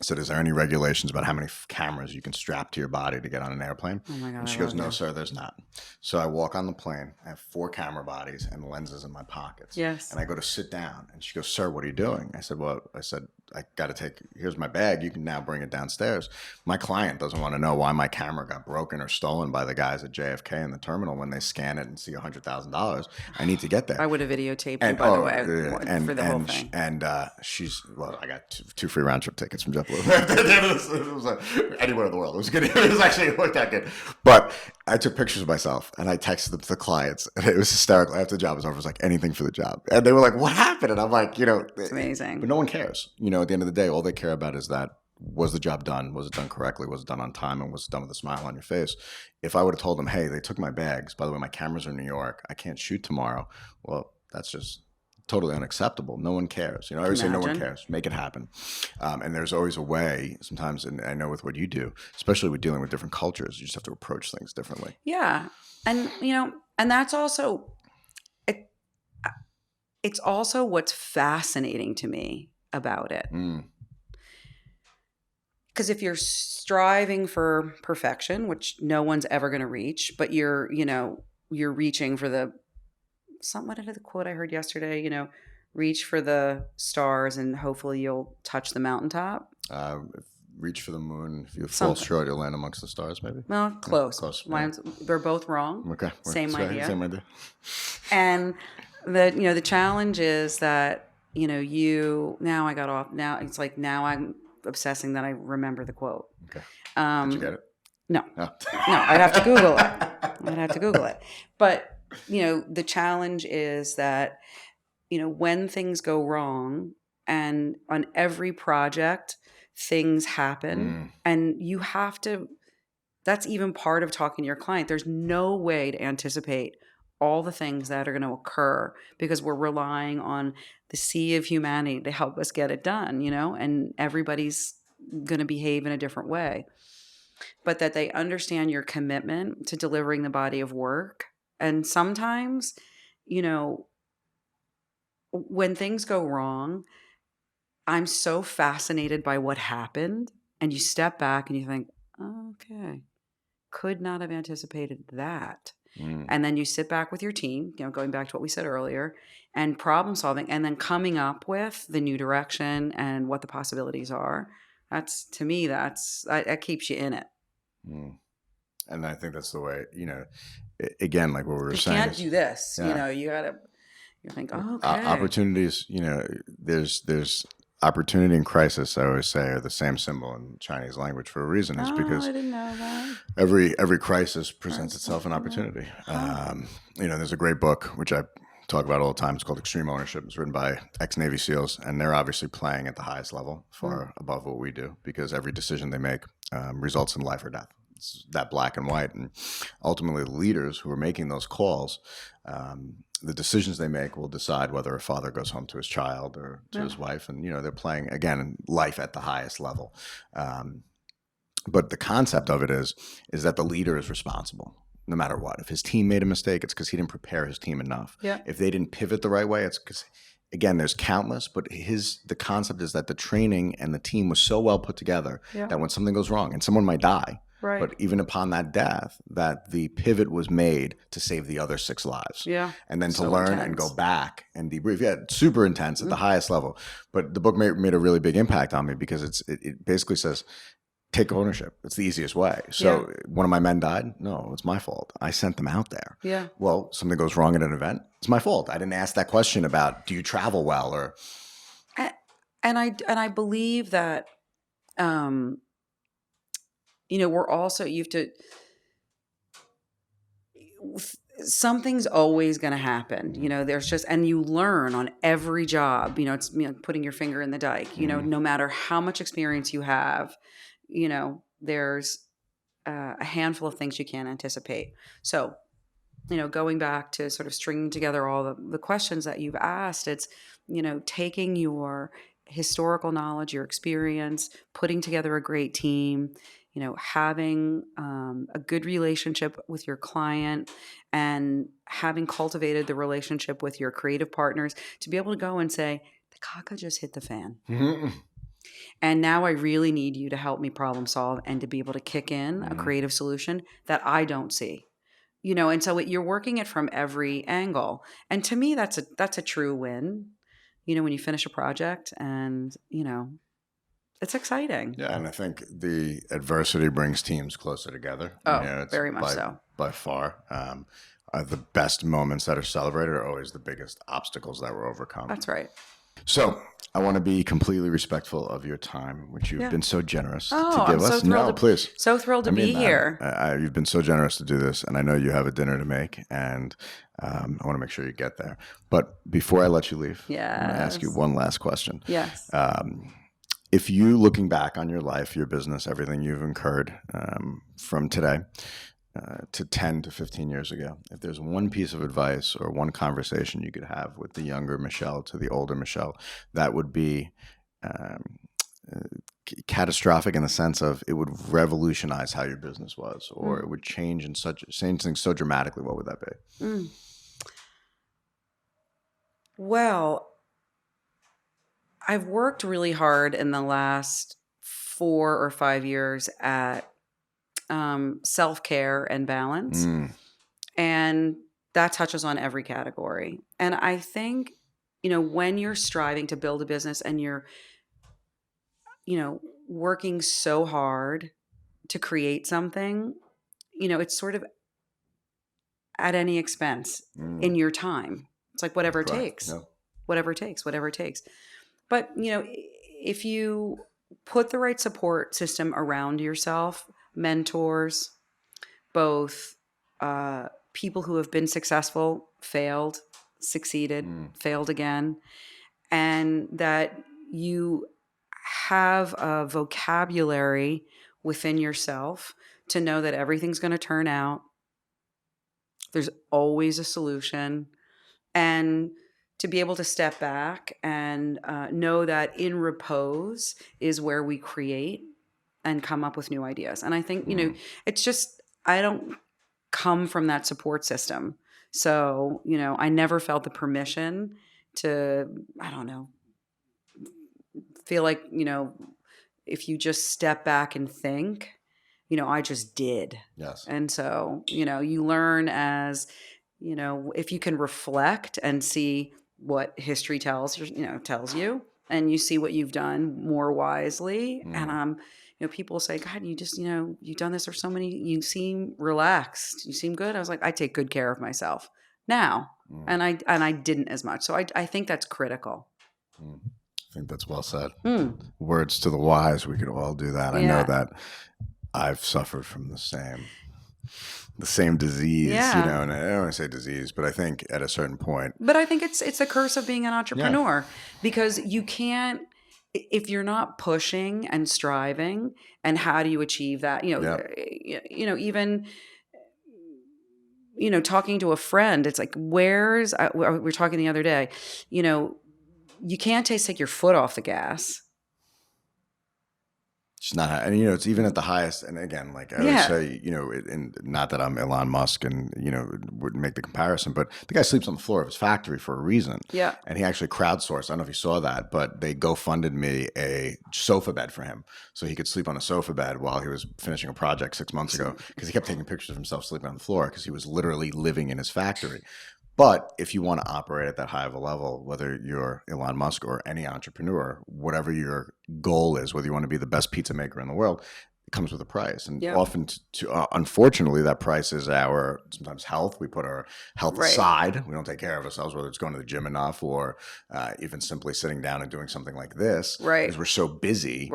I said, is there any regulations about how many cameras you can strap to your body to get on an airplane? Oh my God, And I she goes, love no, you. sir, there's not. So I walk on the plane. I have 4 camera bodies and lenses in my pockets. Yes. And I go to sit down. And she goes, sir, what are you doing? I said, I got to take, here's my bag. You can now bring it downstairs. My client doesn't want to know why my camera got broken or stolen by the guys at JFK in the terminal when they scan it and see $100,000. I need to get there. I would have videotaped you, And by the way, for the whole thing. she's, well, I got two free round trip tickets from JetBlue. It was anywhere in the world. It was good. It was actually, it looked that good. But I took pictures of myself and I texted them to the clients, and it was hysterical. After the job was over, it was like, anything for the job. And they were like, what happened? And I'm like, It's amazing. but no one cares. At the end of the day, all they care about is that, was the job done? Was it done correctly? Was it done on time? And was it done with a smile on your face? If I would have told them, hey, they took my bags. By the way, my cameras are in New York. I can't shoot tomorrow. Well, that's just totally unacceptable. No one cares. I always say no one cares. Make it happen. And there's always a way sometimes, and I know with what you do, especially with dealing with different cultures, you just have to approach things differently. Yeah. And, and that's also, it's also what's fascinating to me about it. Because if you're striving for perfection, which no one's ever going to reach, but you're reaching for the, what did the quote I heard yesterday, reach for the stars and hopefully you'll touch the mountaintop. Reach for the moon. If you fall short, you'll land amongst the stars, maybe. Well, close. Yeah, close. They're both wrong. Okay. Same idea. Same idea. And the challenge is that, now I got off. Now it's like, now I'm obsessing that I remember the quote. Okay. Did you get it? No. No, I'd have to Google it. But, the challenge is that, when things go wrong, and on every project, things happen, and you have to, that's even part of talking to your client. There's no way to anticipate all the things that are going to occur because we're relying on the sea of humanity to help us get it done, and everybody's going to behave in a different way. But that they understand your commitment to delivering the body of work. And sometimes, when things go wrong, I'm so fascinated by what happened. And you step back and you think, okay, could not have anticipated that. And then you sit back with your team, going back to what we said earlier, and problem solving, and then coming up with the new direction and what the possibilities are. That's, to me, that keeps you in it. And I think that's the way, again, like what we were saying. You can't do this. You think, okay. Opportunities, there's opportunity and crisis, I always say, are the same symbol in Chinese language for a reason. Is because I didn't know that. Every crisis presents itself an opportunity. There's a great book, which I talk about all the time. It's called Extreme Ownership. It's written by ex-Navy SEALs, and they're obviously playing at the highest level, far above what we do, because every decision they make results in life or death. It's that black and white. And ultimately, the leaders who are making those calls, the decisions they make will decide whether a father goes home to his child or to his wife. And, they're playing, again, life at the highest level. But the concept of it is that the leader is responsible no matter what. If his team made a mistake, it's because he didn't prepare his team enough. Yeah. If they didn't pivot the right way, it's because, again, there's countless, but the concept is that the training and the team was so well put together that when something goes wrong, and someone might die, right, but even upon that death, that the pivot was made to save the other 6 lives. Yeah. And then to learn and go back and debrief. Yeah, super intense at the highest level. But the book made a really big impact on me because it basically says, take ownership. It's the easiest way. So one of my men died. No, it's my fault. I sent them out there. Yeah. Well, something goes wrong at an event. It's my fault. I didn't ask that question about, do you travel well, or. And I believe that, we're also, you have to, something's always going to happen. There's just, and you learn on every job, it's putting your finger in the dike, no matter how much experience you have, there's a handful of things you can't anticipate. So, going back to sort of stringing together all the questions that you've asked, it's, taking your historical knowledge, your experience, putting together a great team, having a good relationship with your client, and having cultivated the relationship with your creative partners to be able to go and say, the caca just hit the fan. And now I really need you to help me problem solve and to be able to kick in a creative solution that I don't see. And so you're working it from every angle. And to me, that's a true win. When you finish a project and, it's exciting. Yeah, and I think the adversity brings teams closer together. Oh, It's very much so. by far the best moments that are celebrated are always the biggest obstacles that were overcome. That's right. So I want to be completely respectful of your time, which you've been so generous to give us. So please. So thrilled to be here. You've been so generous to do this, and I know you have a dinner to make, and I want to make sure you get there. But before I let you leave, I'm going to ask you one last question. Yes. If you, looking back on your life, your business, everything you've incurred from today to 10 to 15 years ago, if there's one piece of advice or one conversation you could have with the younger Michelle to the older Michelle, that would be catastrophic in the sense of it would revolutionize how your business was, or it would change things so dramatically, what would that be? Well, I've worked really hard in the last 4 or 5 years at self-care and balance. And that touches on every category. And I think, when you're striving to build a business and you're, working so hard to create something, it's sort of at any expense in your time. It's like whatever it takes, whatever it takes. But, if you put the right support system around yourself, mentors, both people who have been successful, failed, succeeded, failed again, and that you have a vocabulary within yourself to know that everything's going to turn out. There's always a solution. And to be able to step back and know that in repose is where we create and come up with new ideas. And I think, it's just, I don't come from that support system. So, I never felt the permission to, I don't know, feel like, if you just step back and think, I just did. Yes. And so, you learn as, if you can reflect and see what history tells you, and you see what you've done more wisely. And people say, God, you just, you've done this for so many, you seem relaxed, you seem good. I was like, I take good care of myself now. And I didn't as much. So I think that's critical. I think that's well said. Words to the wise, we could all do that. Yeah. I know that I've suffered from the same disease, and I don't want to say disease, but I think at a certain point. But I think it's a curse of being an entrepreneur, because you can't, if you're not pushing and striving, and how do you achieve that? Even, talking to a friend, it's like, we were talking the other day, you can't take your foot off the gas. It's not, and it's even at the highest. And again, like I always say, and not that I'm Elon Musk and wouldn't make the comparison, but the guy sleeps on the floor of his factory for a reason. Yeah. And he actually crowdsourced. I don't know if you saw that, but they GoFunded me a sofa bed for him so he could sleep on a sofa bed while he was finishing a project 6 months ago, because he kept taking pictures of himself sleeping on the floor because he was literally living in his factory. But if you want to operate at that high of a level, whether you're Elon Musk or any entrepreneur, whatever your goal is, whether you want to be the best pizza maker in the world, it comes with a price. And often, unfortunately, that price is our sometimes health. We put our health aside. We don't take care of ourselves, whether it's going to the gym enough or even simply sitting down and doing something like this. Because we're so busy,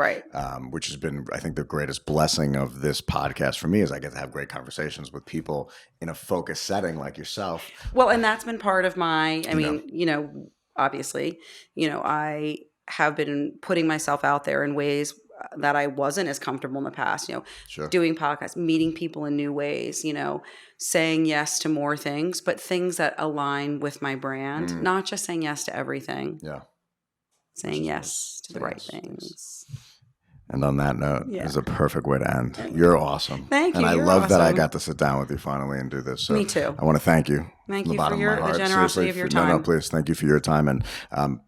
which has been, I think, the greatest blessing of this podcast for me is I get to have great conversations with people in a focused setting like yourself. Well, and that's been part of my, obviously, I have been putting myself out there in ways that I wasn't as comfortable in the past, doing podcasts, meeting people in new ways, saying yes to more things, but things that align with my brand, not just saying yes to everything. Yeah. Saying yes to the right things. And on that note, is a perfect way to end. You're awesome. Thank you. And I You're love that I awesome. got to sit down with you finally and do this. So Me too. I want to thank you. Thank from the you bottom for of my the heart. generosity of your time. No, please. Thank you for your time. And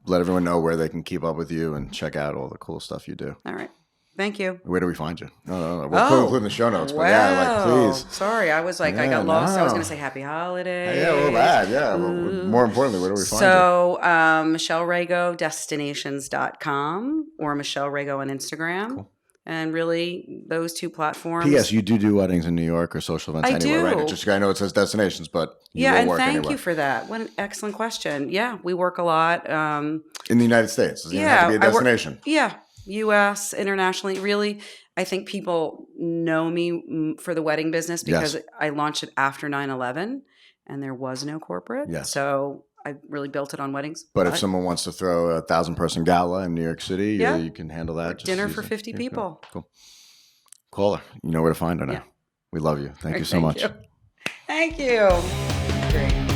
let everyone know where they can keep up with you and check out all the cool stuff you do. All right. Thank you. Where do we find you? No. We'll include in the show notes. But yeah, please. Sorry, I was like, I got lost. I was going to say happy holidays. Yeah, we're bad. Yeah. Well, more importantly, where do we find you? So, Rago Destinations.com or Michelle Rago on Instagram. Cool. And really, those two platforms. P.S. You do weddings in New York or social events anywhere, right? Just I know it says destinations, but you will work thank anywhere. you for that. What an excellent question. Yeah, we work a lot. In the United States. Does it have to be a destination? U.S., internationally. Really, I think people know me for the wedding business because I launched it after 9/11 and there was no corporate. Yes. So I really built it on weddings. But if someone wants to throw a 1,000-person gala in New York City, you can handle that. Dinner for 50 people. Cool. Call her. You know where to find her now. Yeah. We love you. Thank you so much. Thank you. Great.